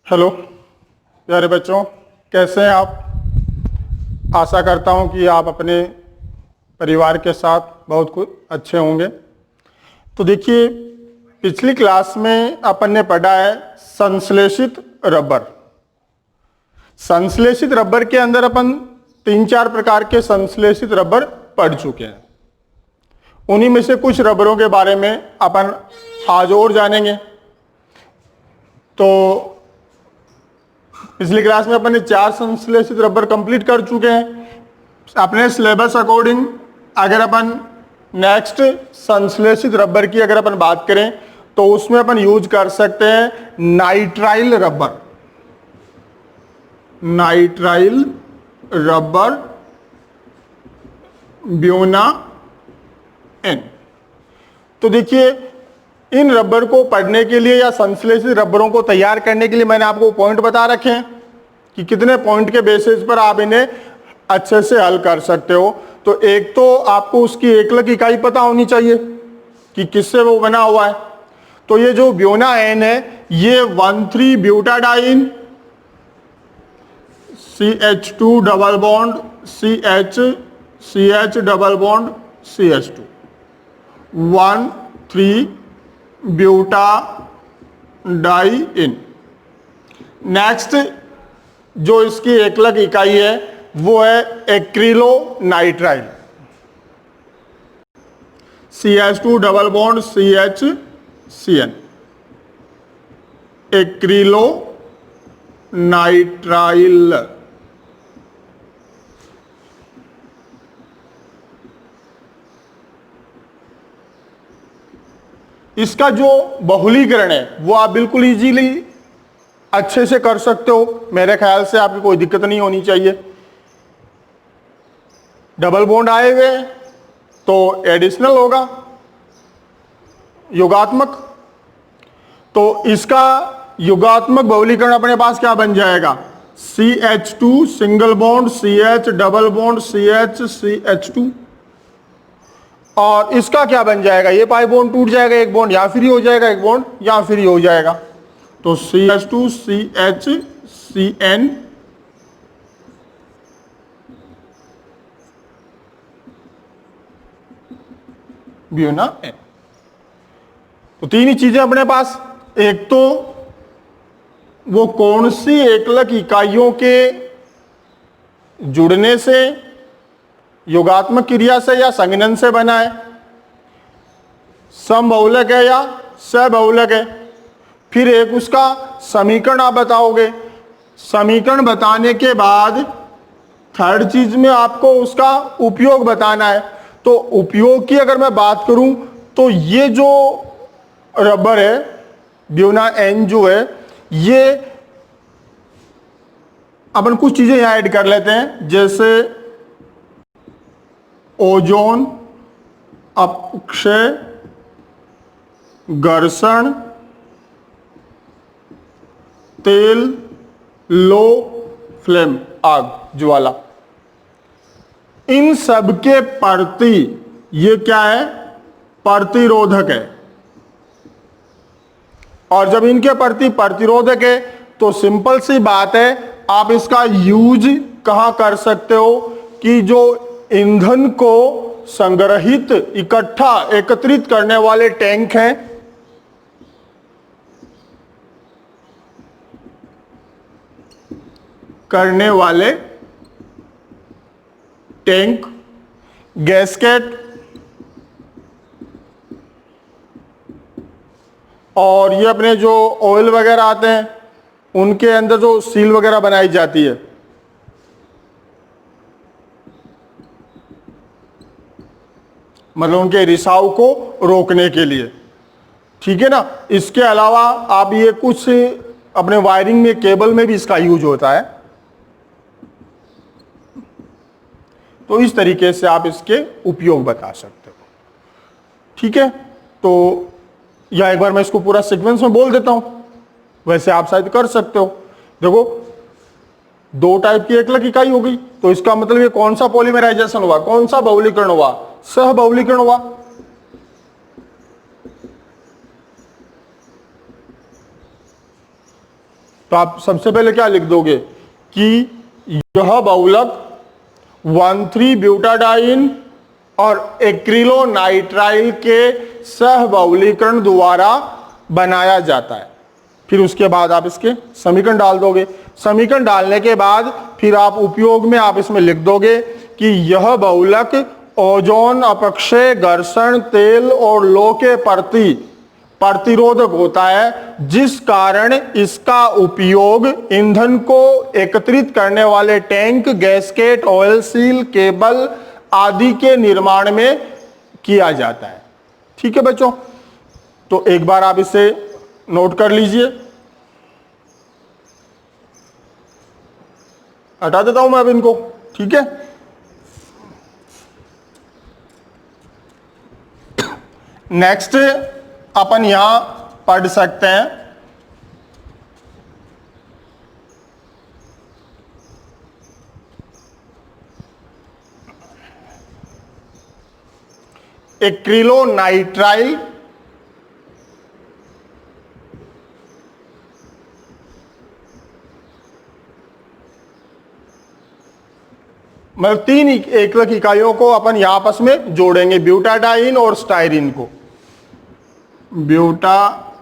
Hello प्यारे बच्चों, कैसे हैं आप। आशा करता हूं कि आप अपने परिवार के साथ बहुत कुछ अच्छे होंगे। तो देखिए, पिछली क्लास में अपन ने पढ़ा है संश्लेषित रबर। संश्लेषित रबर के अंदर अपन 3-4 प्रकार के संश्लेषित रबर पढ़ चुके हैं। उन्हीं में से कुछ रबरों के बारे में अपन आज और जानेंगे। तो पिछली क्लास में अपन ने 4 संश्लेषित रबर कंप्लीट कर चुके हैं। अपने सिलेबस अकॉर्डिंग अगर अपन नेक्स्ट संश्लेषित रबर की अगर अपन बात करें तो उसमें अपन यूज कर सकते हैं nitrile rubber. Nitrile rubber Buna N. तो देखिए, इन रबर को पढ़ने के लिए या संश्लेषित रबरों को तैयार करने के लिए मैंने आपको पॉइंट बता रखे हैं कि कितने पॉइंट के बेसिस पर आप इन्हें अच्छे से हल कर सकते हो। तो एक तो आपको उसकी एकलक इकाई पता होनी चाहिए कि किससे वो बना हुआ है। तो ये जो ब्योना एन है ये 1,3 butadiene CH2 double bond CH double bond CH2 1,3 butadiene. Next जो इसकी एकलक इकाई है वो है acrylonitrile CH2 double bond CHCN acrylonitrile. इसका जो बहुलीकरण है वो आप बिल्कुल इजीली अच्छे से कर सकते हो। मेरे ख्याल से आपकी कोई दिक्कत नहीं होनी चाहिए। डबल बॉन्ड आए हुए तो एडिशनल होगा, योगात्मक। तो इसका योगात्मक बहुलीकरण अपने पास क्या बन जाएगा, CH2 single bond CH double bond CH और इसका क्या बन जाएगा, ये पाई बॉन्ड टूट जाएगा, एक बॉन्ड यहां फ्री हो जाएगा, एक बॉन्ड यहां फ्री हो जाएगा। तो CH2 CHCN ब्योना एन। तो तीन ही चीजें अपने पास। एक तो वो कौन सी एकलक इकाइयों के जुड़ने से, योगात्मक क्रिया से या संघनन से बना है, समबहुलक है या सबहुलक है। फिर एक उसका समीकरण आप बताओगे। समीकरण बताने के बाद थर्ड चीज में आपको उसका उपयोग बताना है। तो उपयोग की अगर मैं बात करूं तो ये जो रबर है ब्योना एन जो है, ये अपन कुछ चीजें यहां ऐड कर लेते हैं, जैसे ओजोन अपक्षय, घर्षण, तेल, लो फ्लेम आग ज्वाला, इन सब के प्रति ये क्या है, प्रतिरोधक है। और जब इनके प्रति प्रतिरोधक है तो सिंपल सी बात है, आप इसका यूज कहां कर सकते हो कि जो ईंधन को संग्रहित, इकट्ठा, एकत्रित करने वाले टैंक हैं, करने वाले टैंक, गैसकेट और ये अपने जो ऑयल वगैरह आते हैं उनके अंदर जो सील वगैरह बनाई जाती है, मतलब उनके रिसाव को रोकने के लिए, ठीक है ना। इसके अलावा आप ये कुछ अपने वायरिंग में, केबल में भी इसका यूज होता है। तो इस तरीके से आप इसके उपयोग बता सकते हो, ठीक है। तो या एक बार मैं इसको पूरा सीक्वेंस में बोल देता हूं, वैसे आप शायद कर सकते हो। देखो, 2 टाइप की एकलक इकाई हो गई, तो इसका मतलब ये कौन सा पॉलीमराइजेशन हुआ, कौन सा बहुलीकरण हुआ, सह बहुलीकरण हुआ। तो आप सबसे पहले क्या लिख दोगे कि यह बहुलक 1,3-ब्यूटाडाइन और एक्रिलोनाइट्राइल के सहबहुलीकरण द्वारा बनाया जाता है। फिर उसके बाद आप इसके समीकरण डाल दोगे। समीकरण डालने के बाद फिर आप उपयोग में आप इसमें लिख दोगे कि यह बहुलक ओजोन अपक्षय घर्षण तेल और लौह के प्रति प्रतिरोधक होता है, जिस कारण इसका उपयोग ईंधन को एकत्रित करने वाले tank, gasket, oil seal, cable आदि के निर्माण में किया जाता है। ठीक है बच्चों, तो एक बार आप इसे नोट कर लीजिए। हटा देता हूं मैं अब इनको। ठीक है, नेक्स्ट अपन यहां पढ़ सकते हैं एक्रिलोनाइट्राइल मतलब 3 एकलक इकाइयों को अपन यहां आपस में जोड़ेंगे, ब्यूटाडाइन और स्टाइरिन को। ब्यूटाडाइन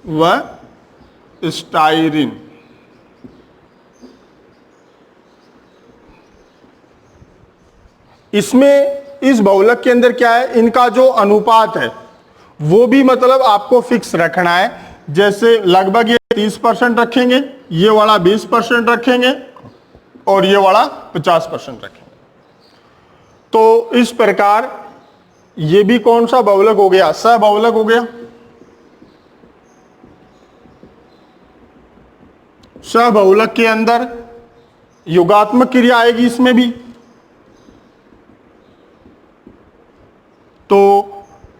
व स्टाइरिन, इसमें इस बहुलक के अंदर क्या है, इनका जो अनुपात है वो भी मतलब आपको फिक्स रखना है। जैसे लगभग ये 30% रखेंगे, ये वाला 20% रखेंगे और ये वाला 50% रखेंगे। तो इस प्रकार ये भी कौन सा बहुलक हो गया, सहबहुलक हो गया। सहबहुलक के अंदर योगात्मक क्रिया आएगी इसमें भी। तो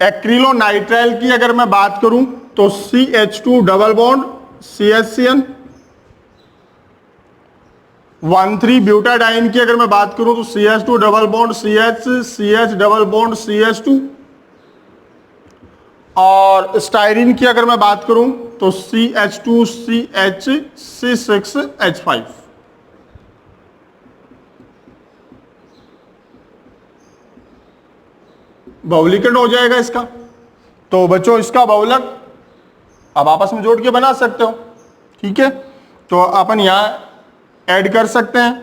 एक्रिलोनाइट्राइल की अगर मैं बात करूं तो CH2 डबल बॉन्ड CHCN, 1,3-ब्यूटाडाइन की अगर मैं बात करूं तो CH2 double bond CH, CH double bond CH2, और स्टाइरिन की अगर मैं बात करूं तो CH2CH C6H5। बहुलीकरण हो जाएगा इसका। तो बच्चों इसका बहुलक अब आपस में जोड़ के बना सकते हो। ठीक है, तो अपन यहां ऐड कर सकते हैं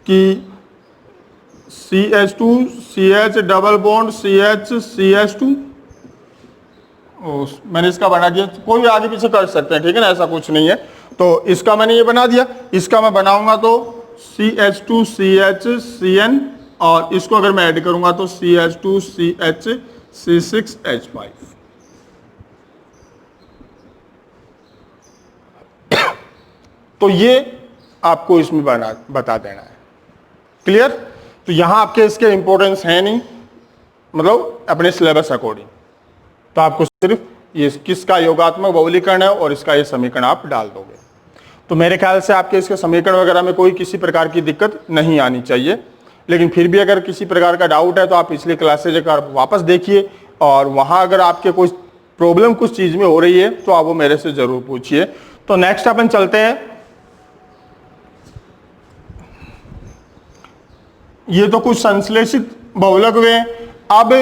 कि CH2 CH double bond CH CH2, मैंने इसका बना दिया, कोई भी आगे पीछे कर सकते हैं, ठीक है ना, ऐसा कुछ नहीं है। तो इसका मैंने ये बना दिया, इसका मैं बनाऊंगा तो CH2 CH CN, और इसको अगर मैं ऐड करूंगा तो CH2 CH C6H5। तो ये आपको इसमें बता देना है। क्लियर? तो यहां आपके इसके इंपॉर्टेंस है नहीं, मतलब अपने सिलेबस अकॉर्डिंग। तो आपको सिर्फ ये किसका योगात्मक बहुलीकरण है और इसका ये समीकरण आप डाल दोगे। तो मेरे ख्याल से आपके इसके समीकरण वगैरह में कोई किसी प्रकार की दिक्कत नहीं आनी चाहिए। लेकिन फिर भी अगर किसी प्रकार का डाउट है तो आप पिछली क्लासेज एक बार वापस देखिए, और वहां अगर आपके कोई प्रॉब्लम कुछ चीज में हो रही है तो आप वो मेरे से जरूर पूछिए। तो नेक्स्ट अपन चलते हैं। ये तो कुछ संश्लेषित बहुलक हुए। अब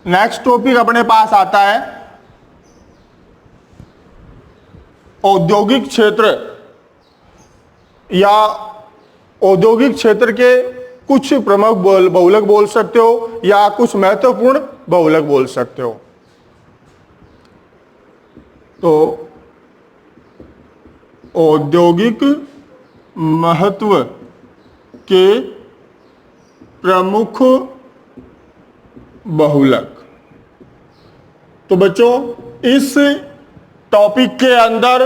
नेक्स्ट टॉपिक अपने पास आता है औद्योगिक क्षेत्र, या औद्योगिक क्षेत्र के कुछ प्रमुख बहुलक बोल सकते हो या कुछ महत्वपूर्ण बहुलक बोल सकते हो। तो औद्योगिक महत्व के प्रमुख बहुलक। तो बच्चों इस टॉपिक के अंदर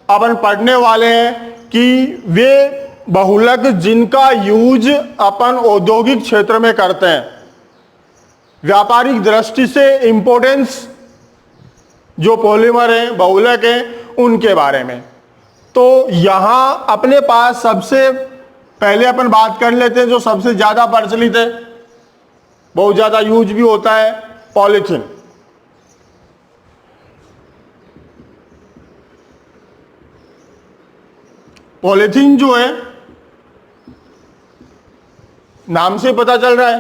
अपन पढ़ने वाले हैं कि वे बहुलक जिनका यूज अपन औद्योगिक क्षेत्र में करते हैं, व्यापारिक दृष्टि से इंपॉर्टेंस जो पॉलीमर हैं, बहुलक हैं, उनके बारे में। तो यहां अपने पास सबसे पहले अपन बात कर लेते हैं जो सबसे ज्यादा प्रचलित है, बहुत ज्यादा यूज भी होता है, पॉलीथीन। पॉलीथीन जो है नाम से पता चल रहा है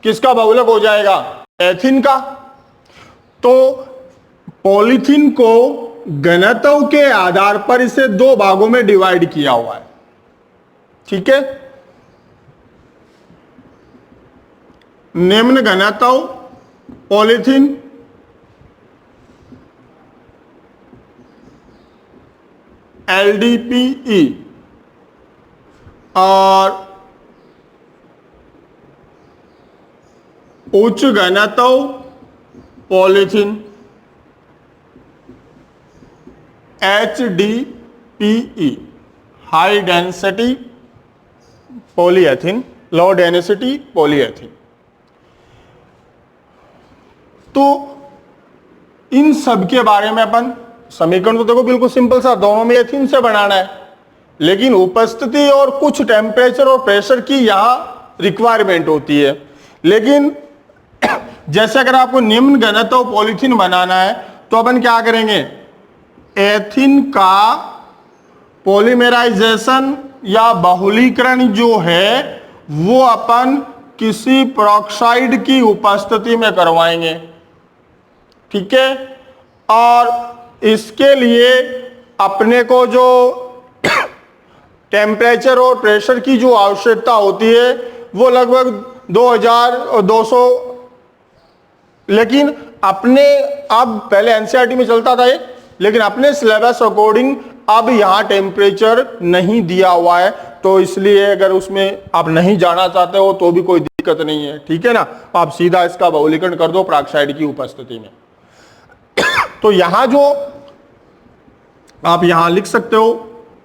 किसका बहुलक हो जाएगा, एथिन का। तो पॉलीथीन को घनत्व के आधार पर इसे दो भागों में डिवाइड किया हुआ है, ठीक है। निम्न घनत्व पॉलीथीन LDPE और उच्च घनत्व polythene HDPE, high density polyethylene, low density polyethylene. तो इन सब के बारे में अपन समीकरण तो देखो बिल्कुल सिंपल सा, दोनों में एथिन से बनाना है, लेकिन उपस्थिति और कुछ टेम्परेचर और प्रेशर की यहां रिक्वायरमेंट होती है। लेकिन जैसे अगर आपको निम्न घनत्व पॉलीथीन बनाना है तो अपन क्या करेंगे, एथिन का पॉलीमेराइजेशन या बहुलीकरण जो है वो अपन किसी पेरोक्साइड की उपस्थिति में करवाएंगे, ठीक है। और इसके लिए अपने को जो टेम्परेचर और प्रेशर की जो आवश्यकता होती है वो लगभग 2200, लेकिन अपने अब पहले एनसीईआरटी में चलता था ये, लेकिन अपने सिलेबस अकॉर्डिंग अब यहां टेम्परेचर नहीं दिया हुआ है, तो इसलिए अगर उसमें आप नहीं जाना चाहते हो तो भी कोई दिक्कत नहीं है, ठीक है ना। आप सीधा इसका बहुलीकरण कर दो पेरोक्साइड की उपस्थिति में। तो यहां जो आप यहां लिख सकते हो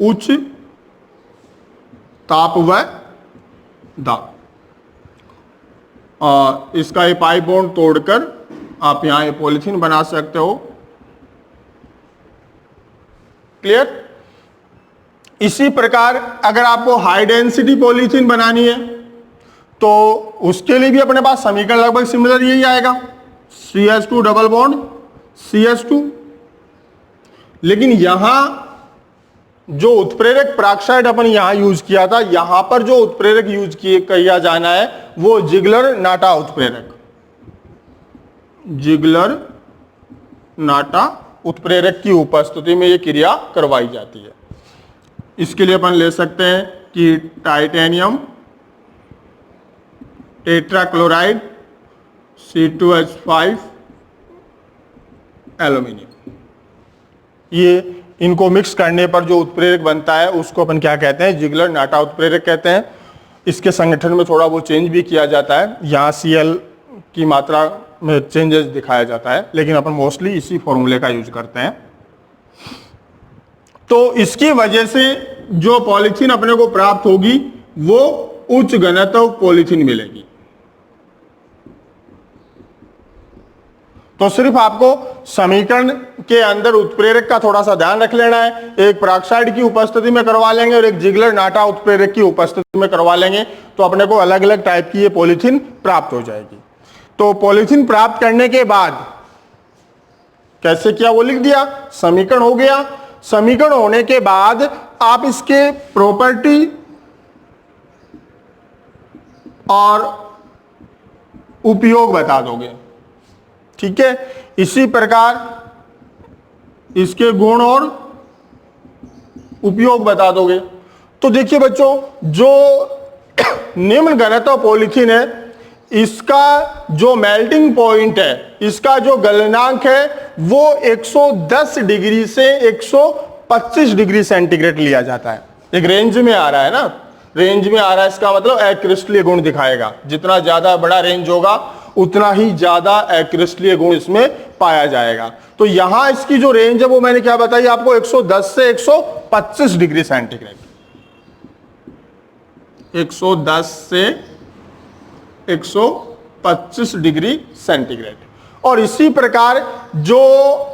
उच्च ताप व दाब, और इसका ये पाई बॉन्ड तोड़कर आप यहां ये पॉलीथीन बना सकते हो, क्लियर। इसी प्रकार अगर आपको हाई डेंसिटी पॉलीथीन बनानी है तो उसके लिए भी अपने पास समीकरण लगभग सिमिलर यही आएगा, CH2 डबल बॉन्ड CH2। लेकिन यहां जो उत्प्रेरक पेरोक्साइड अपन यहां यूज किया था, यहां पर जो उत्प्रेरक यूज किया जाना है वो जिगलर नाटा उत्प्रेरक, जिगलर नाटा उत्प्रेरक की उपस्थिति में ये क्रिया करवाई जाती है। इसके लिए अपन ले सकते हैं कि टाइटेनियम टेट्राक्लोराइड C2H5 एल्यूमिनियम, ये इनको मिक्स करने पर जो उत्प्रेरक बनता है उसको अपन क्या कहते हैं, जिगलर नाटा उत्प्रेरक कहते हैं। इसके संगठन में थोड़ा वो चेंज भी किया जाता है, यहाँ Cl की मात्रा में चेंजेस दिखाया जाता है, लेकिन अपन मोस्टली इसी फॉर्मूले का यूज करते हैं। तो इसकी वजह से जो पॉलीथीन अपने को प्राप्त होगी वो उच्च घनत्व पॉलीथीन मिलेगी। तो सिर्फ आपको समीकरण के अंदर उत्प्रेरक का थोड़ा सा ध्यान रख लेना है, एक पेरोक्साइड की उपस्थिति में करवा लेंगे और एक जिगलर नाटा उत्प्रेरक की उपस्थिति में करवा लेंगे, तो अपने को अलग अलग टाइप की ये पॉलीथीन प्राप्त हो जाएगी। तो पॉलीथीन प्राप्त करने के बाद कैसे किया वो लिख दिया, समीकरण हो गया। समीकरण होने के बाद आप इसके प्रॉपर्टी और उपयोग बता दोगे, ठीक है। इसी प्रकार इसके गुण और उपयोग बता दोगे। तो देखिए बच्चों, जो निम्न घनत्व पॉलीथीन है इसका जो मेल्टिंग पॉइंट है, इसका जो गलनांक है वो 110 डिग्री से 125 डिग्री सेंटीग्रेड लिया जाता है। एक रेंज में आ रहा है ना, रेंज में आ रहा है, इसका मतलब अक्रिस्टलीय गुण दिखाएगा। जितना ज्यादा बड़ा रेंज होगा उतना ही ज्यादा अक्रिस्टलीय गुण इसमें पाया जाएगा। तो यहां इसकी जो रेंज है वो मैंने क्या बताई आपको, 110 से 125 डिग्री सेंटीग्रेड, 110 से 125 डिग्री सेंटीग्रेड। और इसी प्रकार जो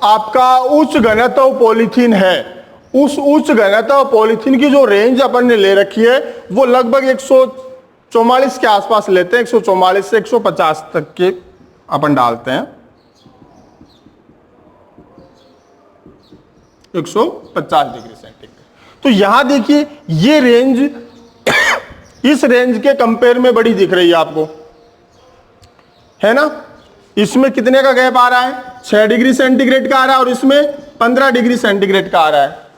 आपका उच्च घनत्व पॉलीथीन है, उस उच्च घनत्व पॉलीथीन की जो रेंज अपन ने ले रखी है वो लगभग 144 के आसपास लेते हैं, 144 से 150 तक के अपन डालते हैं, 150 डिग्री सेंटीग्रेड। तो यहां देखिए ये रेंज इस रेंज के कंपेयर में बड़ी दिख रही है आपको, है ना। इसमें कितने का गैप आ रहा है, 6 डिग्री सेंटीग्रेड का आ रहा है और इसमें 15 डिग्री सेंटीग्रेड का आ रहा है।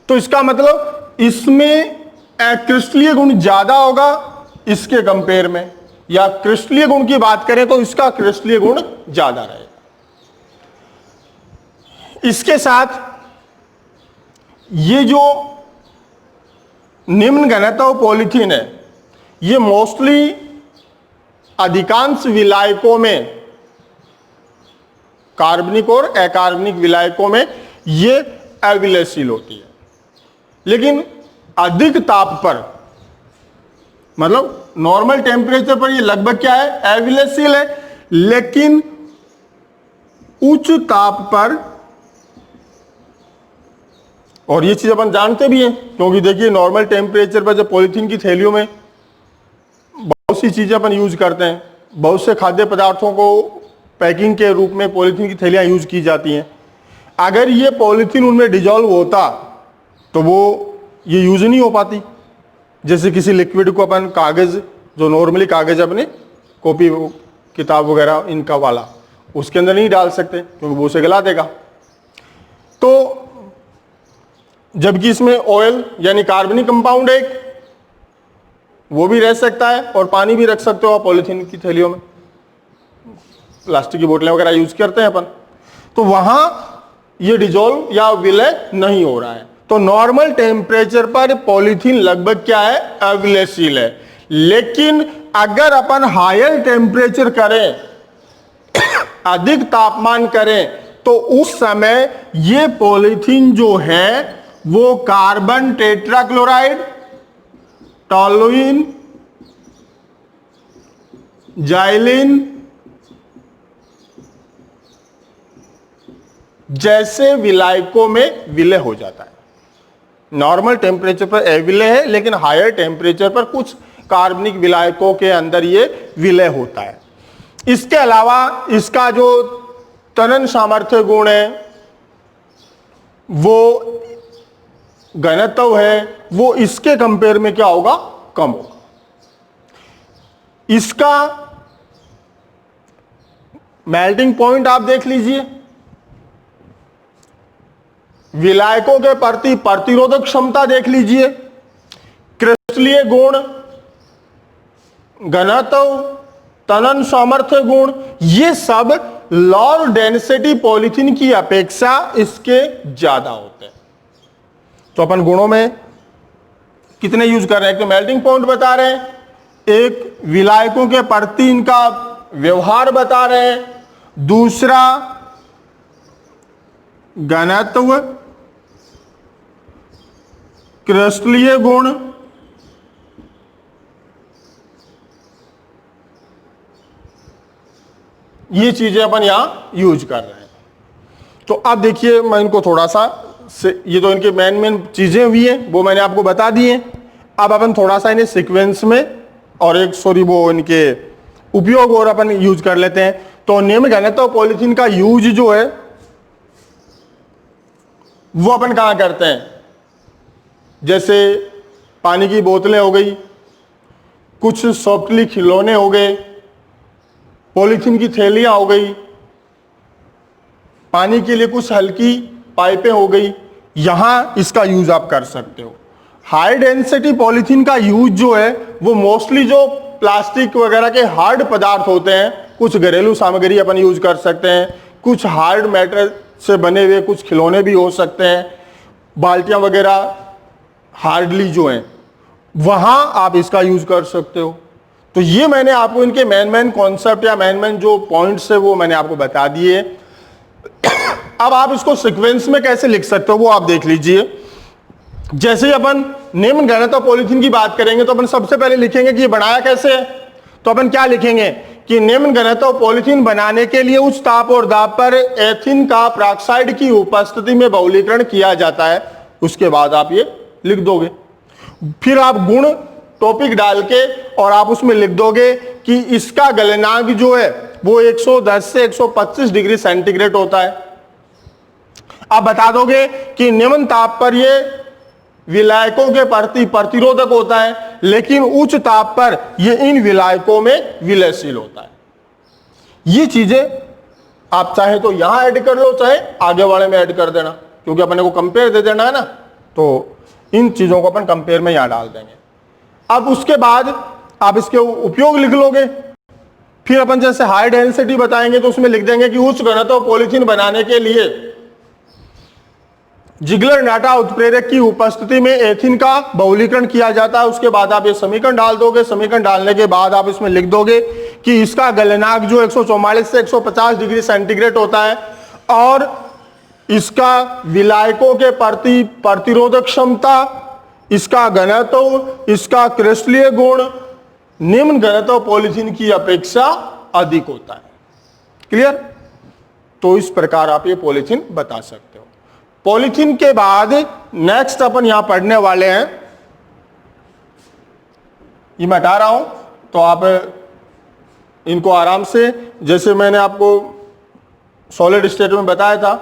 तो इसका मतलब इसमें क्रिस्टलीय गुण ज्यादा होगा इसके कंपेयर में, या क्रिस्टलीय गुण की बात करें तो इसका क्रिस्टलीय गुण ज्यादा रहेगा। इसके साथ ये जो निम्न घनत्व पॉलीथीन है, ये मोस्टली अधिकांश विलायकों में, कार्बनिक और अकार्बनिक विलायकों में ये अविलयशील होती है, लेकिन अधिक ताप पर, मतलब नॉर्मल टेम्परेचर पर ये लगभग क्या है, अविलयशील है, लेकिन उच्च ताप पर, और ये चीज अपन जानते भी हैं क्योंकि देखिए नॉर्मल टेम्परेचर पर जब पॉलीथीन की थैलियों में बहुत सी चीजें अपन यूज करते हैं, बहुत से खाद्य पदार्थों को पैकिंग के रूप में पॉलीथीन की थैलियां यूज की जाती हैं। अगर ये पॉलीथीन उनमें डिजॉल्व होता तो वो ये यूज नहीं हो पाती। जैसे किसी लिक्विड को अपन कागज, जो नॉर्मली कागज अपने कॉपी किताब वगैरह इनका वाला, उसके अंदर नहीं डाल सकते क्योंकि वो उसे गला देगा। तो जबकि इसमें ऑयल यानी कार्बनिक कंपाउंड है, वो भी रह सकता है और पानी भी रख सकते हो आप पॉलीथीन की थैलियों में, प्लास्टिक की बोतलें वगैरह यूज करते हैं अपन, तो वहां ये डिजोल्व या विलय नहीं हो रहा है। तो नॉर्मल टेम्परेचर पर पॉलीथीन लगभग क्या है, अविलयशील है। लेकिन अगर अपन हायर टेम्परेचर करें, अधिक तापमान करें, तो उस समय ये पॉलीथीन जो है वो कार्बन टेट्राक्लोराइड, टॉलुइन, जाइलिन जैसे विलायकों में विलय हो जाता है। नॉर्मल टेम्परेचर पर अविलय है, लेकिन हायर टेम्परेचर पर कुछ कार्बनिक विलायकों के अंदर ये विलय होता है। इसके अलावा इसका जो तनन सामर्थ्य गुण है, वो घनत्व है, वो इसके कंपेयर में क्या होगा, कम होगा। इसका मेल्टिंग पॉइंट आप देख लीजिए, विलायकों के प्रति प्रतिरोधक क्षमता देख लीजिए, क्रिस्टलीय गुण, घनत्व, तनन सामर्थ्य गुण, ये सब लोअर डेंसिटी पॉलीथीन की अपेक्षा इसके ज्यादा होते हैं। तो अपन गुणों में कितने यूज कर रहे हैं, एक तो मेल्टिंग पॉइंट बता रहे हैं, एक विलायकों के प्रति इनका व्यवहार बता रहे हैं, दूसरा घनत्व, क्रिस्टलीय गुण, ये चीजें अपन यहां यूज कर रहे हैं। तो अब देखिए मैं इनको थोड़ा सा ये तो इनके मेन चीजें हुई हैं, वो मैंने आपको बता दी हैं। अब अपन थोड़ा सा इन्हें सीक्वेंस में और वो इनके उपयोग और अपन यूज कर लेते हैं। तो निम्न घनत्व पॉलीथीन का यूज जो है वो अपन कहां करते हैं, जैसे पानी की बोतलें हो गई, कुछ सॉफ्टली खिलौने हो गए, पॉलीथीन की थैलियां हो गई, पानी के लिए कुछ हल्की पाइपें हो गई, यहां इसका यूज आप कर सकते हो। हाई डेंसिटी पॉलीथीन का यूज जो है वो मोस्टली जो प्लास्टिक वगैरह के हार्ड पदार्थ होते हैं, कुछ घरेलू सामग्री अपन यूज कर सकते हैं, कुछ हार्ड मैटर से बने हुए कुछ खिलौने भी हो सकते हैं, बाल्टियां वगैरह हार्डली जो हैं, वहां आप इसका यूज कर सकते हो। तो ये मैंने आपको इनके मेन कॉन्सेप्ट या मेन जो पॉइंट्स है वो मैंने आपको बता दिए। अब आप इसको सीक्वेंस में कैसे लिख सकते हो वो आप देख लीजिए। जैसे ही अपन निम्न घनत्व पॉलीथीन की बात करेंगे तो अपन सबसे पहले लिखेंगे कि ये बनाया कैसे है। तो अपन क्या लिखेंगे कि निम्न घनत्व पॉलीथीन बनाने के लिए उच्च ताप और दाब पर एथिन का पेरोक्साइड की उपस्थिति में बहुलीकरण किया जाता है। उसके बाद आप ये लिख दोगे, फिर आप गुण टॉपिक डाल के और आप उसमें लिख दोगे कि इसका गलनांक जो है वो 110 से 125 डिग्री सेंटीग्रेड होता है। आप बता दोगे कि निम्न ताप पर ये विलायकों के प्रति प्रतिरोधक होता है, लेकिन उच्च ताप पर ये इन विलायकों में विलयशील होता है। ये चीजें आप चाहे तो यहां ऐड कर लो, चाहे आगे वाले में ऐड कर देना, क्योंकि अपने को कंपेयर दे देना है ना, तो इन चीजों को अपन कंपेयर में यहां डाल देंगे। अब उसके बाद आप इसके उपयोग लिख लोगे। फिर अपन जैसे हाई डेंसिटी बताएंगे तो उसमें लिख देंगे कि उच्च घनत्व पॉलीथीन बनाने के लिए जिगलर नाटा उत्प्रेरक की उपस्थिति में एथिन का बहुलीकरण किया जाता है। उसके बाद आप ये समीकरण डाल दोगे। समीकरण डालने के बाद आप इसमें लिख दोगे कि इसका गलनांक जो 144 से 150 डिग्री सेंटीग्रेड होता है और इसका विलायकों के प्रति प्रतिरोधक क्षमता, इसका घनत्व, इसका क्रिस्टलीय गुण निम्न घनत्व पॉलीथीन की अपेक्षा अधिक होता है। क्लियर? तो इस प्रकार आप ये पॉलीथीन बता सकते हो। पॉलीथीन के बाद नेक्स्ट अपन यहां पढ़ने वाले हैं, ये मैं हटा रहा हूं तो आप इनको आराम से, जैसे मैंने आपको सॉलिड स्टेट में बताया था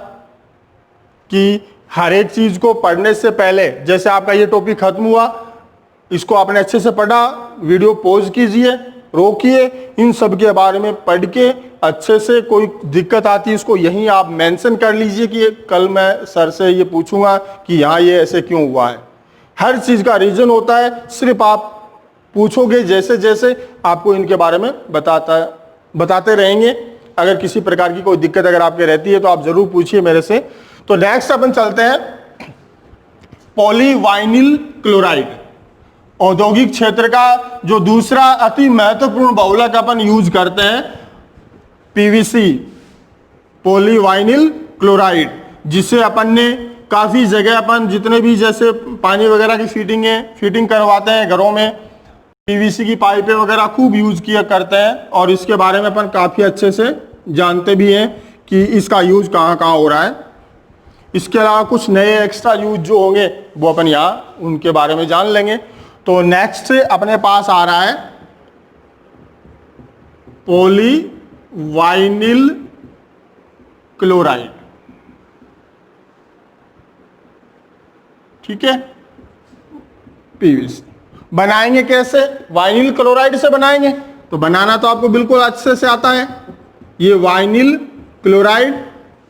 कि हर एक चीज को पढ़ने से पहले, जैसे आपका ये टॉपिक खत्म हुआ, इसको आपने अच्छे से पढ़ा, वीडियो पॉज कीजिए, रोकिए, इन सब के बारे में पढ़ के अच्छे से, कोई दिक्कत आती है इसको यहीं आप मेंशन कर लीजिए कि कल मैं सर से ये पूछूंगा कि यहाँ ये ऐसे क्यों हुआ है। हर चीज का रीजन होता है, सिर्फ आप पूछोगे जैसे जैसे आपको इनके बारे में बताते रहेंगे। अगर किसी प्रकार की कोई दिक्कत अगर आपके रहती है तो आप जरूर पूछिए मेरे से। तो नेक्स्ट अपन चलते हैं पॉलीवाइनिल क्लोराइड। औद्योगिक क्षेत्र का जो दूसरा अति महत्वपूर्ण बहुलक अपन यूज करते हैं, पीवीसी, पॉलीवाइनिल क्लोराइड, जिसे अपन ने काफी जगह अपन जितने भी जैसे पानी वगैरह की फिटिंग करवाते हैं घरों में, पीवीसी की पाइपें वगैरह खूब यूज किया करते हैं और इसके बारे में अपन काफी अच्छे से जानते भी हैं कि इसका यूज कहाँ कहाँ हो रहा है। इसके अलावा कुछ नए एक्स्ट्रा यूज जो होंगे वो अपन यहाँ उनके बारे में जान लेंगे। तो नेक्स्ट अपने पास आ रहा है पॉलीवाइनिल क्लोराइड। ठीक है, पीवीसी बनाएंगे कैसे? वाइनिल क्लोराइड से बनाएंगे। तो बनाना तो आपको बिल्कुल अच्छे से आता है। ये वाइनिल क्लोराइड,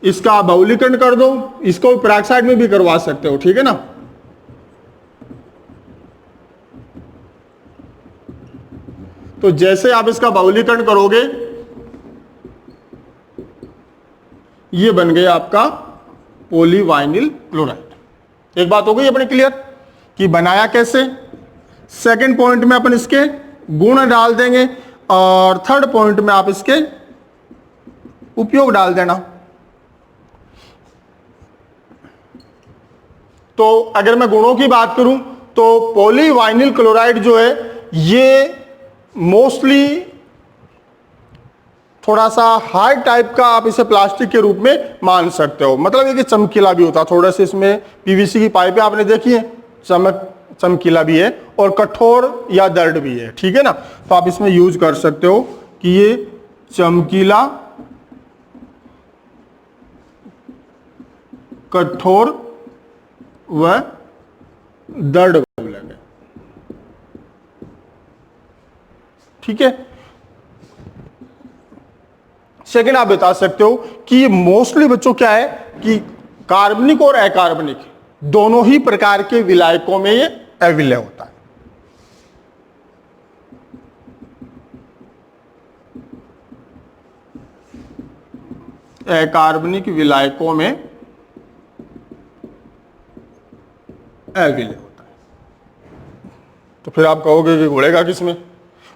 इसका बहुलीकरण कर दो, इसको पेरोक्साइड में भी करवा सकते हो, ठीक है ना। तो जैसे आप इसका बहुलीकरण करोगे, ये बन गया आपका पॉलीवाइनिल क्लोराइड। एक बात हो गई अपने क्लियर कि बनाया कैसे। सेकंड पॉइंट में अपन इसके गुण डाल देंगे और थर्ड पॉइंट में आप इसके उपयोग डाल देना। तो अगर मैं गुणों की बात करूं तो पॉलीवाइनिल क्लोराइड जो है ये मोस्टली थोड़ा सा हार्ड टाइप का, आप इसे प्लास्टिक के रूप में मान सकते हो। मतलब ये कि चमकीला भी होता, थोड़ा सा इसमें पीवीसी की पाइपें आपने देखी है, चमकीला भी है और कठोर या दर्द भी है, ठीक है ना। तो आप इसमें यूज कर सकते हो कि ये चमकीला, कठोर व दर्द बहुलक है, ठीक है। सेकेंड आप बता सकते हो कि ये मोस्टली बच्चों क्या है कि कार्बनिक और अकार्बनिक दोनों ही प्रकार के विलायकों में ये अविलय होता है। अकार्बनिक विलायकों में अविलय होता है। तो फिर आप कहोगे कि घोलेगा किसमें?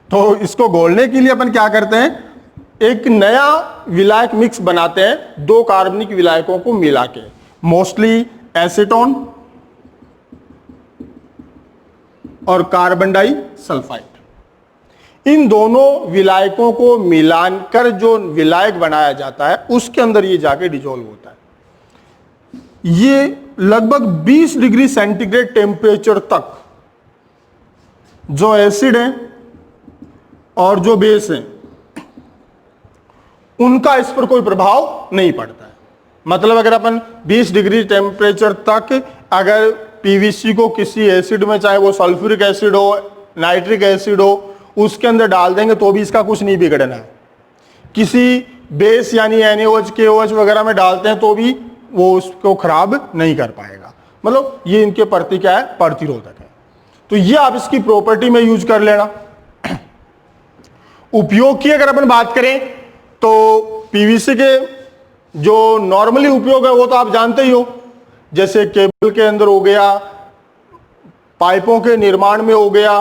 तो इसको घोलने के लिए अपन क्या करते हैं, एक नया विलायक मिक्स बनाते हैं दो कार्बनिक विलायकों को मिला के, मोस्टली एसीटोन और कार्बन डाई सल्फाइड। इन दोनों विलायकों को मिलाकर जो विलायक बनाया जाता है उसके अंदर ये जाके डिसॉल्व होता है। ये लगभग 20 डिग्री सेंटीग्रेड टेम्परेचर तक जो एसिड है और जो बेस है उनका इस पर कोई प्रभाव नहीं पड़ता है। मतलब अगर अपन 20 डिग्री टेम्परेचर तक अगर पीवीसी को किसी एसिड में, चाहे वो सल्फ्यूरिक एसिड हो, नाइट्रिक एसिड हो, उसके अंदर डाल देंगे तो भी इसका कुछ नहीं बिगड़ना है। किसी बेस यानी NaOH KOH वगैरह में डालते हैं तो भी वो उसको खराब नहीं कर पाएगा। मतलब ये इनके प्रति क्या है, प्रतिरोधक है। तो ये आप इसकी प्रॉपर्टी में यूज कर लेना। उपयोग की अगर अपन बात करें तो पीवीसी के जो नॉर्मली उपयोग है वो तो आप जानते ही हो, जैसे केबल के अंदर हो गया, पाइपों के निर्माण में हो गया,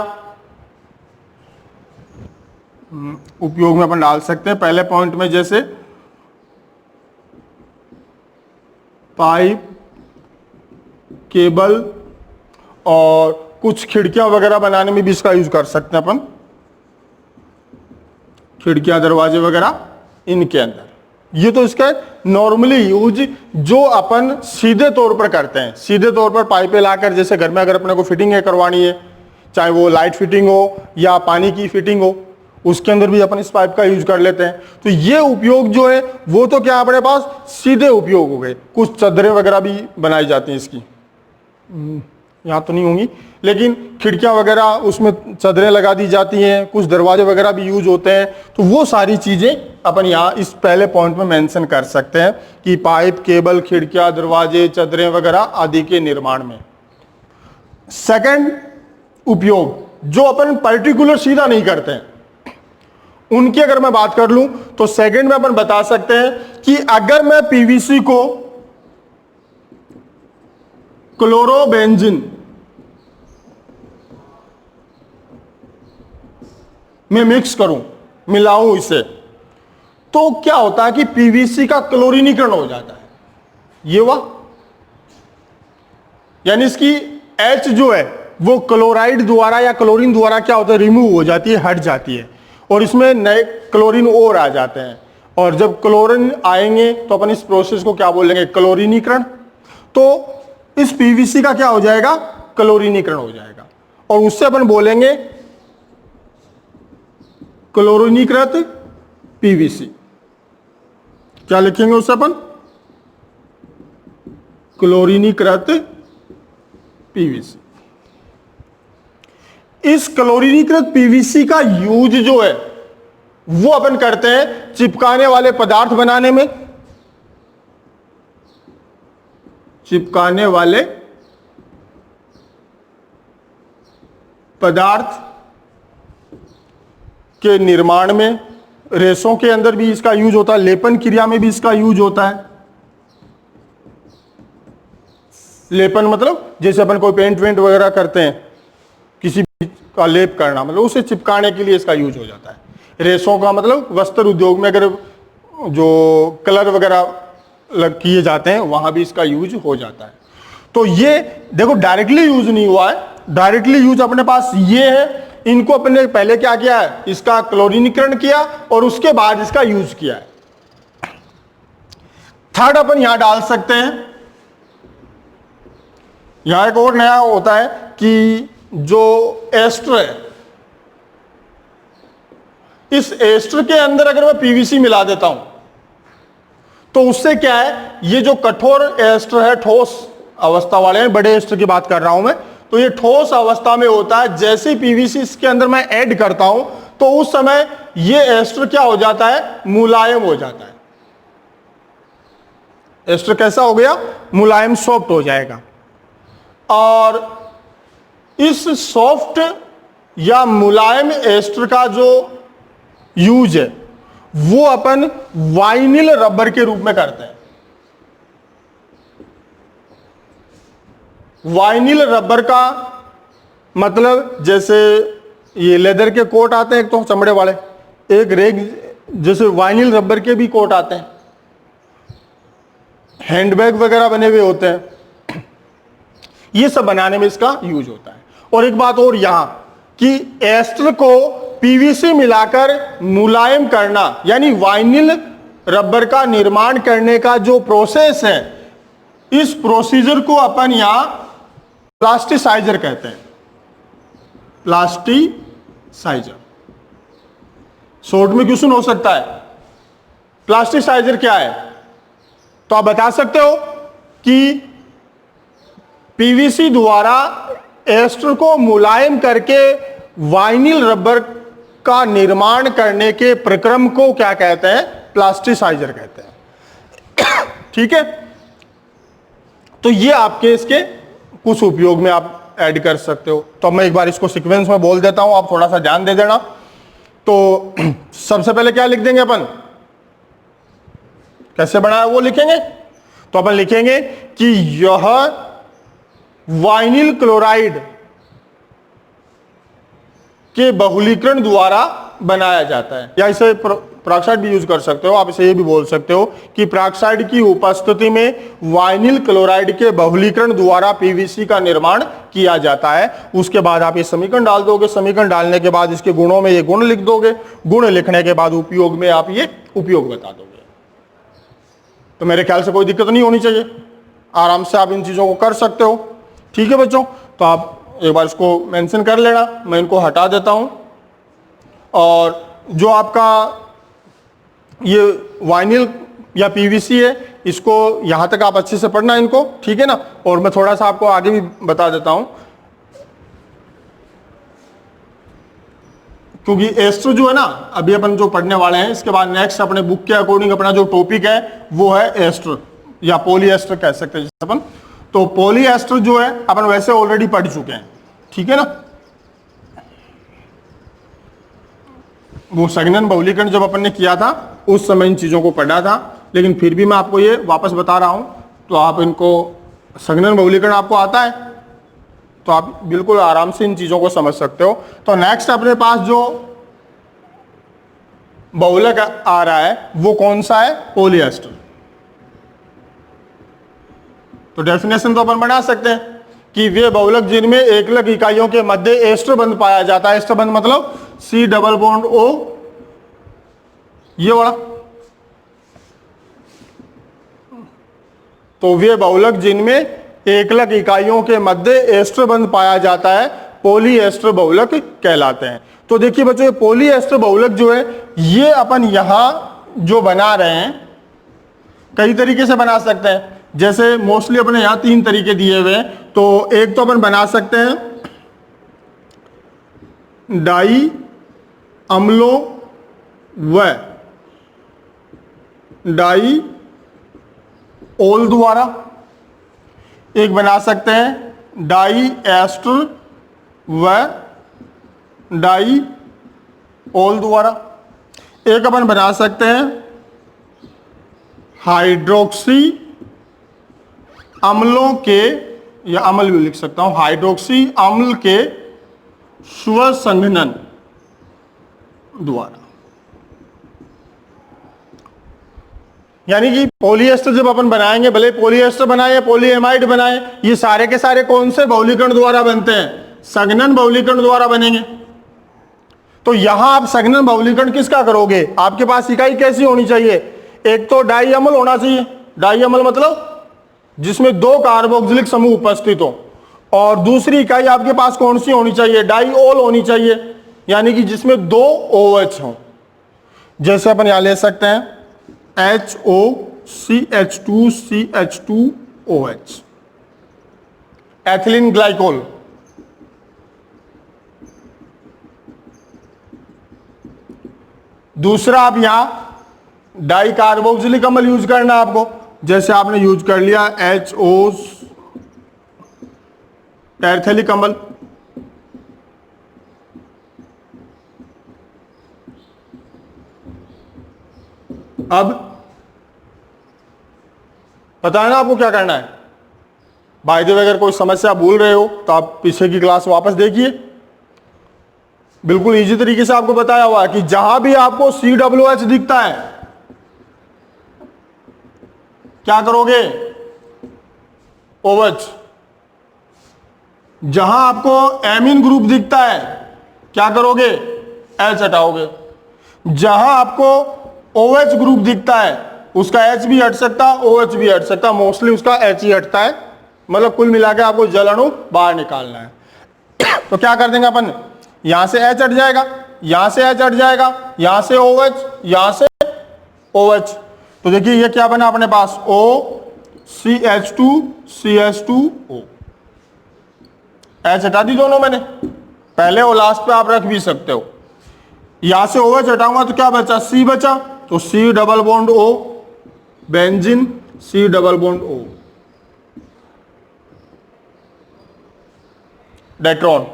उपयोग में अपन डाल सकते हैं। पहले पॉइंट में जैसे पाइप, केबल और कुछ खिड़कियां वगैरह बनाने में भी इसका यूज कर सकते हैं अपन, खिड़कियां दरवाजे वगैरह इनके अंदर। ये तो इसका नॉर्मली यूज जो अपन सीधे तौर पर करते हैं। सीधे तौर पर पाइपें लाकर, जैसे घर में अगर अपने को फिटिंग करवानी है, चाहे वो लाइट फिटिंग हो या पानी की फिटिंग हो, उसके अंदर भी अपन इस पाइप का यूज कर लेते हैं। तो ये उपयोग जो है वो तो क्या अपने पास सीधे उपयोग हो गए। कुछ चादरें वगैरह भी बनाई जाती हैं इसकी, यहाँ तो नहीं होंगी, लेकिन खिड़कियां वगैरह उसमें चादरें लगा दी जाती हैं, कुछ दरवाजे वगैरह भी यूज होते हैं। तो वो सारी चीजें अपन यहाँ इस पहले पॉइंट में मेंशन कर सकते हैं कि पाइप, केबल, खिड़कियां, दरवाजे, चादरें वगैरह आदि के निर्माण में। सेकंड उपयोग जो अपन पर्टिकुलर सीधा नहीं करते हैं, उनकी अगर मैं बात कर लूं तो सेकंड में अपन बता सकते हैं कि अगर मैं पीवीसी को क्लोरोबेंजीन में मिक्स करूं, मिलाऊं इसे, तो क्या होता है कि पीवीसी का क्लोरीनीकरण हो जाता है। ये वाह, यानी इसकी H जो है वो क्लोराइड द्वारा या क्लोरीन द्वारा क्या होता है, रिमूव हो जाती है, हट जाती है, और इसमें नए क्लोरीन और आ जाते हैं। और जब क्लोरीन आएंगे तो अपन इस प्रोसेस को क्या बोलेंगे, क्लोरीनीकरण। तो इस पीवीसी का क्या हो जाएगा, क्लोरीनीकरण हो जाएगा, और उससे अपन बोलेंगे क्लोरीनीकृत पीवीसी। क्या लिखेंगे उससे अपन, क्लोरीनीकृत पीवीसी। इस क्लोरीनीकृत पीवीसी का यूज जो है वो अपन करते हैं चिपकाने वाले पदार्थ बनाने में। चिपकाने वाले पदार्थ के निर्माण में, रेशों के अंदर भी इसका यूज होता है, लेपन क्रिया में भी इसका यूज होता है। लेपन मतलब जैसे अपन कोई पेंट वेंट वगैरह करते हैं, किसी का लेप करना, मतलब उसे चिपकाने के लिए इसका यूज हो जाता है। रेशों का मतलब वस्त्र उद्योग में अगर जो कलर वगैरह किए जाते हैं वहां भी इसका यूज हो जाता है। तो ये देखो डायरेक्टली यूज नहीं हुआ है, डायरेक्टली यूज अपने पास ये है। इनको अपने पहले क्या किया है, इसका क्लोरीनीकरण किया और उसके बाद इसका यूज किया है। थर्ड अपन यहां डाल सकते हैं, यहां एक और नया होता है कि जो एस्टर है, इस एस्टर के अंदर अगर मैं पीवीसी मिला देता हूं तो उससे क्या है, ये जो कठोर एस्टर है, ठोस अवस्था वाले हैं, बड़े एस्टर की बात कर रहा हूं मैं, तो ये ठोस अवस्था में होता है। जैसे ही पीवीसी इसके अंदर मैं ऐड करता हूं तो उस समय ये एस्टर क्या हो जाता है, मुलायम हो जाता है। एस्टर कैसा हो गया, मुलायम, सॉफ्ट हो जाएगा। और इस सॉफ्ट या मुलायम एस्टर का जो यूज है वो अपन वाइनिल रबर के रूप में करते हैं। वाइनिल रबर का मतलब जैसे ये लेदर के कोट आते हैं, एक तो चमड़े वाले, एक रेग, जैसे वाइनिल रबर के भी कोट आते हैं, हैंडबैग वगैरह बने हुए होते हैं, ये सब बनाने में इसका यूज होता है। और एक बात और यहां कि एस्टर को पीवीसी मिलाकर मुलायम करना, यानी वाइनिल रबर का निर्माण करने का जो प्रोसेस है, इस प्रोसीजर को अपन यहां प्लास्टिसाइजर कहते हैं। प्लास्टिसाइजर शॉर्ट में क्वेश्चन हो सकता है, प्लास्टिसाइजर क्या है, तो आप बता सकते हो कि पीवीसी द्वारा एस्टर को मुलायम करके वाइनिल रबर का निर्माण करने के प्रक्रम को क्या कहते हैं? प्लास्टिसाइजर कहते हैं। ठीक है, तो ये आपके इसके कुछ उपयोग में आप ऐड कर सकते हो। तो मैं एक बार इसको सीक्वेंस में बोल देता हूं, आप थोड़ा सा ध्यान दे देना। तो सबसे पहले क्या लिख देंगे अपन? कैसे बनाया वो लिखेंगे। तो अपन लिखेंगे कि यह वाइनिल क्लोराइड के बहुलीकरण द्वारा बनाया जाता है, या इसे पेरोक्साइड भी यूज कर सकते हो। आप इसे ये भी बोल सकते हो कि पेरोक्साइड की उपस्थिति में वाइनिल क्लोराइड के बहुलीकरण द्वारा पीवीसी का निर्माण किया जाता है। उसके बाद आप ये समीकरण डाल दोगे, समीकरण डालने के बाद इसके गुणों में ये गुण लिख दोगे, गुण लिखने के बाद उपयोग में आप ये उपयोग बता दोगे। तो मेरे ख्याल से कोई दिक्कत नहीं होनी चाहिए, आराम से आप इन चीजों को कर सकते हो। ठीक है बच्चों, तो आप एक बार इसको मेंशन कर लेना, मैं इनको हटा देता हूं। और जो आपका ये वाइनिल या पीवीसी है, इसको यहां तक आप अच्छे से पढ़ना इनको, ठीक है ना। और मैं थोड़ा सा आपको आगे भी बता देता हूं, क्योंकि एस्टर जो है ना, अभी अपन जो पढ़ने वाले हैं, इसके बाद नेक्स्ट अपने बुक के अकॉर्डिंग अपना जो टॉपिक है वो है एस्टर या पॉलीएस्टर कह सकते हैं अपन। तो पॉलीएस्टर जो है अपन वैसे ऑलरेडी पढ़ चुके हैं, ठीक है ना। वो संघनन बहुलीकरण जब अपन ने किया था उस समय इन चीजों को पढ़ा था, लेकिन फिर भी मैं आपको ये वापस बता रहा हूं। तो आप इनको संघनन बहुलीकरण आपको आता है तो आप बिल्कुल आराम से इन चीजों को समझ सकते हो। तो नेक्स्ट अपने पास जो बहुलक आ रहा है वो कौन सा है? पॉलीएस्टर। तो डेफिनेशन तो अपन बना सकते हैं कि वे बहुलक जिनमें एकलक इकाइयों के मध्य एस्टर बंध पाया जाता है। एस्टर बंध मतलब C डबल बॉन्ड O, ये वाला। तो वे बहुलक जिनमें एकलक इकाइयों के मध्य एस्टर बंध पाया जाता है पॉलीएस्टर बहुलक कहलाते हैं। तो देखिए बच्चों, ये पॉलीएस्टर बहुलक जो है ये अपन यहां जो बना रहे हैं कई तरीके से बना सकते हैं। जैसे मोस्टली अपने यहां 3 तरीके दिए हुए हैं। तो एक तो अपन बना सकते हैं डाई अम्लों व डाई ओल द्वारा, एक बना सकते हैं डाई एस्टर व डाई ओल द्वारा, एक अपन बना सकते हैं हाइड्रोक्सी अम्लों के, या अम्ल भी लिख सकता हूं, हाइड्रोक्सी अम्ल के स्वसंघनन द्वारा। यानी कि पॉलीएस्टर जब अपन बनाएंगे, भले पॉलीएस्टर बनाए या पॉलीएमाइड बनाए, ये सारे के सारे कौन से बहुलीकरण द्वारा बनते हैं? संघनन बहुलीकरण द्वारा बनेंगे। तो यहां आप संघनन बहुलीकरण किसका करोगे? आपके पास इकाई कैसी होनी चाहिए? एक तो डाई अम्ल होना चाहिए। डाई अम्ल मतलब जिसमें 2 कार्बोक्सिलिक समूह उपस्थित हो। और दूसरी इकाई आपके पास कौन सी होनी चाहिए? डाईओल होनी चाहिए, यानी कि जिसमें 2 OH हो। जैसे अपन यहां ले सकते हैं HOCH2CH2OH, एथिलीन ग्लाइकोल। दूसरा आप यहां डाई कार्बोक्सिलिक अम्ल यूज करना आपको। जैसे आपने यूज कर लिया HO टैरथेलिक अम्ल। अब पता है ना आपको क्या करना है। बाय द वे, अगर कोई समस्या भूल रहे हो तो आप पीछे की क्लास वापस देखिए, बिल्कुल इजी तरीके से आपको बताया हुआ है कि जहां भी आपको COOH दिखता है क्या करोगे? OH। जहां आपको एमीन ग्रुप दिखता है क्या करोगे? H हटाओगे। जहां आपको OH ग्रुप दिखता है उसका H भी हट सकता, OH भी हट सकता, मोस्टली उसका H ही हटता है। मतलब कुल मिला के आपको जल अणु बाहर निकालना है। तो क्या कर देंगे अपन? यहां से H हट जाएगा, यहां से H हट जाएगा, यहां से OH, यहां से OH। तो देखिए ये क्या बना अपने पास, OCH2CH2O। H हटा दी दोनों मैंने, पहले और लास्ट पे आप रख भी सकते हो। यहां से OH हटाऊंगा तो क्या बचा, C बचा, तो C double bond O, benzene, C double bond O, डेट्रॉन।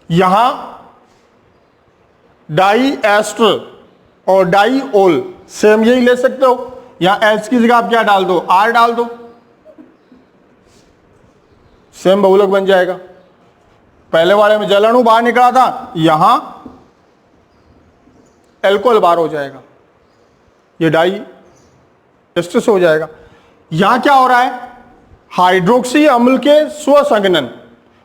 यहां डाई एस्टर और डाई ओल सेम यही ले सकते हो। यहां H की जगह आप क्या डाल दो, R डाल दो, सेम बहुलक बन जाएगा। पहले वाले में जल अणु बाहर निकला था, यहां एल्कोहल बाहर हो जाएगा, ये डाई एस्टर से हो जाएगा। यहां क्या हो रहा है, हाइड्रोक्सी अम्ल के स्वसंघनन,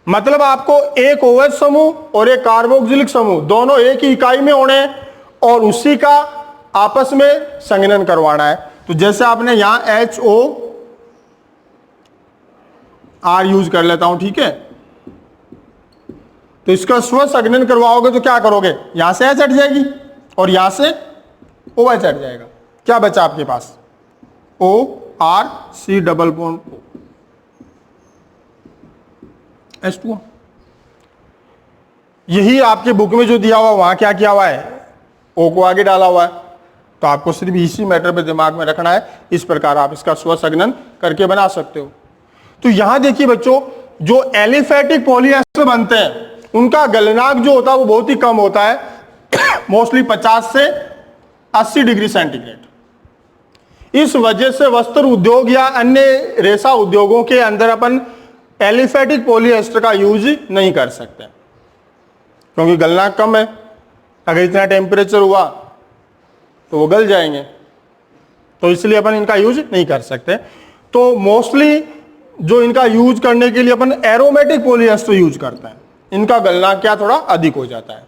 मतलब आपको एक OH समूह और एक कार्बोक्सिलिक समूह दोनों एक ही इकाई में होने हैं और उसी का आपस में संघनन करवाना है। तो जैसे आपने यहां HOR यूज कर लेता हूं, ठीक है। तो इसका स्वसंघनन करवाओगे तो क्या करोगे, यहां से H हट जाएगी और यहां से OH हट जाएगा। क्या बचा आपके पास, ORC डबल बॉन्ड H2O। यही आपके बुक में जो दिया हुआ वहां क्या किया हुआ है, O को आगे डाला हुआ है। तो आपको सिर्फ इसी मैटर पे दिमाग में रखना है, इस प्रकार आप इसका स्वसंघनन करके बना सकते हो। तो यहां देखिए बच्चों, जो एलिफेटिक पॉलीएस्टर बनते हैं उनका गलनांक जो होता है वो बहुत ही कम होता है, मोस्टली 50 से 80 डिग्री सेंटीग्रेड। इस वजह से वस्त्र उद्योग या अन्य रेशा उद्योगों के अंदर अपन एलिफेटिक पॉलीएस्टर का यूज नहीं कर सकते, क्योंकि गलनांक कम है। अगर इतना टेम्परेचर हुआ तो वो गल जाएंगे, तो इसलिए अपन इनका यूज नहीं कर सकते। तो मोस्टली जो इनका यूज करने के लिए अपन एरोमेटिक पॉलीएस्टर यूज करते हैं, इनका गलनांक क्या थोड़ा अधिक हो जाता है।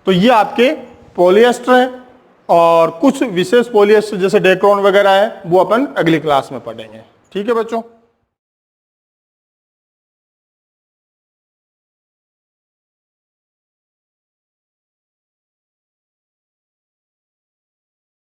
तो ये आपके पॉलीएस्टर हैं, और कुछ विशेष पॉलीएस्टर जैसे डेक्रोन वगैरह है वो अपन अगली क्लास में पढ़ेंगे। ठीक है बच्चों।